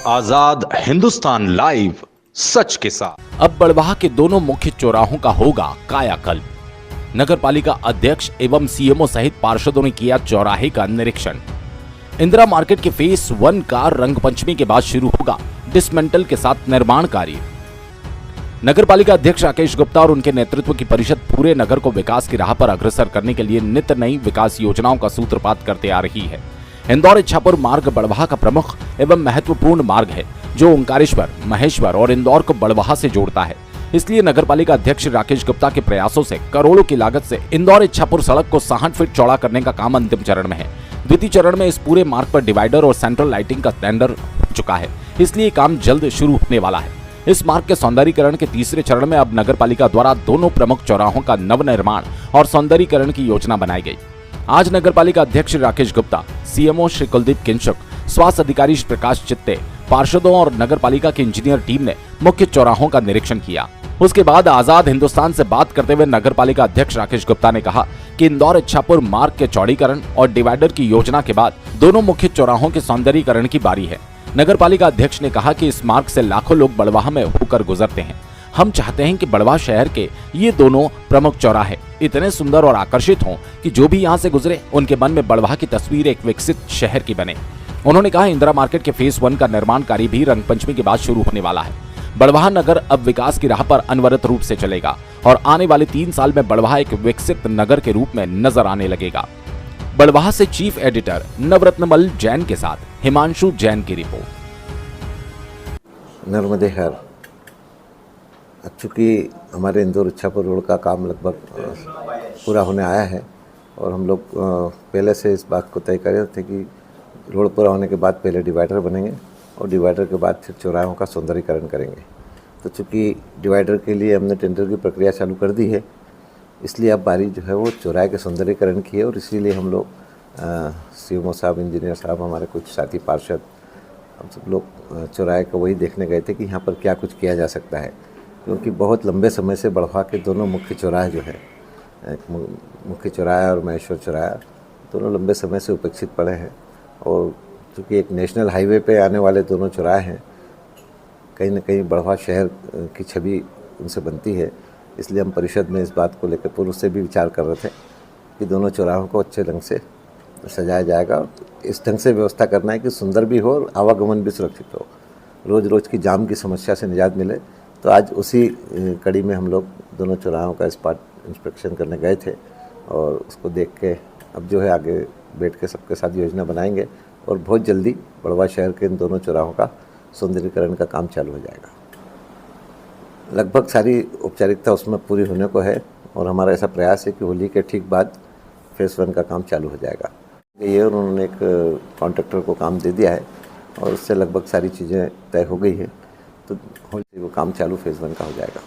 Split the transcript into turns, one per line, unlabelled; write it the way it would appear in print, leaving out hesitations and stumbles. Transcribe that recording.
आजाद Hindustan live, सच के साथ।
अब बड़वाह के दोनों मुख्य चौराहों का होगा कायाकल्प। नगर पालिका अध्यक्ष एवं सीएमओ सहित पार्षदों ने किया चौराहे का निरीक्षण। इंदिरा मार्केट के फेस 1 का रंग पंचमी के बाद शुरू होगा डिसमेंटल के साथ निर्माण कार्य। नगर पालिका अध्यक्ष राकेश गुप्ता और उनके नेतृत्व की परिषद पूरे नगर को विकास की राह पर अग्रसर करने के लिए नित्य नई विकास योजनाओं का सूत्रपात करते आ रही है। इंदौर इच्छापुर मार्ग बड़वाह का प्रमुख एवं महत्वपूर्ण मार्ग है, जो ओंकारेश्वर, महेश्वर और इंदौर को बड़वाह से जोड़ता है। इसलिए नगर पालिका अध्यक्ष राकेश गुप्ता के प्रयासों से करोड़ों की लागत से इंदौर इच्छापुर सड़क को 60 फीट चौड़ा करने का काम अंतिम चरण में है। द्वितीय चरण में इस पूरे मार्ग पर डिवाइडर और सेंट्रल लाइटिंग का टेंडर हो चुका है, इसलिए काम जल्द शुरू होने वाला है। इस मार्ग के सौंदर्यीकरण के तीसरे चरण में अब नगर पालिका द्वारा दोनों प्रमुख चौराहों का नवनिर्माण और सौंदर्यीकरण की योजना बनाई गई। आज नगर पालिका अध्यक्ष राकेश गुप्ता, सीएमओ श्री कुलदीप किंचक, स्वास्थ्य अधिकारी श्री प्रकाश चित्ते, पार्षदों और नगर पालिका की इंजीनियर टीम ने मुख्य चौराहों का निरीक्षण किया। उसके बाद आजाद हिंदुस्तान से बात करते हुए नगर पालिका अध्यक्ष राकेश गुप्ता ने कहा कि इंदौर इच्छापुर मार्ग के चौड़ीकरण और डिवाइडर की योजना के बाद दोनों मुख्य चौराहों के सौंदर्यीकरण की बारी है। नगर पालिका अध्यक्ष ने कहा कि इस मार्ग से लाखों लोग बड़वाह में होकर गुजरते हैं। हम चाहते हैं कि बड़वाह शहर के ये दोनों प्रमुख चौराहे इतने सुंदर और आकर्षित हों कि जो भी यहाँ से गुजरे उनके मन में बड़वाह की तस्वीर एक विकसित शहर की बने। उन्होंने कहा इंदिरा मार्केट के फेस 1 का निर्माण कार्य भी रंग पंचमी के बाद शुरू होने वाला है। बड़वाह नगर अब विकास की राह पर अनवरत रूप से चलेगा और आने वाले 3 साल में बड़वाह एक विकसित नगर के रूप में नजर आने लगेगा। बड़वाह से चीफ एडिटर नवरत्नमल जैन के साथ हिमांशु जैन की रिपोर्ट।
नर्मदे हर चूँकि हमारे इंदौर इच्छापुर रोड का काम लगभग पूरा होने आया है और हम लोग पहले से इस बात को तय करे थे कि रोड पूरा होने के बाद पहले डिवाइडर बनेंगे और डिवाइडर के बाद फिर चौराहों का सौंदर्यीकरण करेंगे। तो चूँकि डिवाइडर के लिए हमने टेंडर की प्रक्रिया चालू कर दी है, इसलिए अब बारी जो है वो चौराहे के सौंदर्यीकरण की है और इसीलिए हम लोग सीएमओ साहब, इंजीनियर साहब, हमारे कुछ साथी पार्षद, हम सब लोग चौराहे को वही देखने गए थे कि यहाँ पर क्या कुछ किया जा सकता है, क्योंकि बहुत लंबे समय से बड़वाह के दोनों मुख्य चौराहे जो है, मुख्य चौराहा और महेश्वर चौराहा, दोनों लंबे समय से उपेक्षित पड़े हैं। और चूँकि एक नेशनल हाईवे पे आने वाले दोनों चौराहे हैं, कहीं न कहीं बड़वाह शहर की छवि उनसे बनती है, इसलिए हम परिषद में इस बात को लेकर पूर्व से भी विचार कर रहे थे कि दोनों चौराहों को अच्छे ढंग से सजाया जाएगा। इस ढंग से व्यवस्था करना है कि सुंदर भी हो और आवागमन भी सुरक्षित हो, रोज़ रोज़ की जाम की समस्या से निजात मिले। तो आज उसी कड़ी में हम लोग दोनों चौराहों का स्पॉट इंस्पेक्शन करने गए थे और उसको देख के अब जो है आगे बैठ के सबके साथ योजना बनाएंगे और बहुत जल्दी बड़वाह शहर के इन दोनों चौराहों का सौंदर्यीकरण का काम चालू हो जाएगा। लगभग सारी औपचारिकता उसमें पूरी होने को है और हमारा ऐसा प्रयास है कि होली के ठीक बाद फेस 1 का काम चालू हो जाएगा। ये उन्होंने एक कॉन्ट्रैक्टर को काम दे दिया है और उससे लगभग सारी चीज़ें तय हो गई है, तो होली वो काम चालू फेस 1 का हो जाएगा।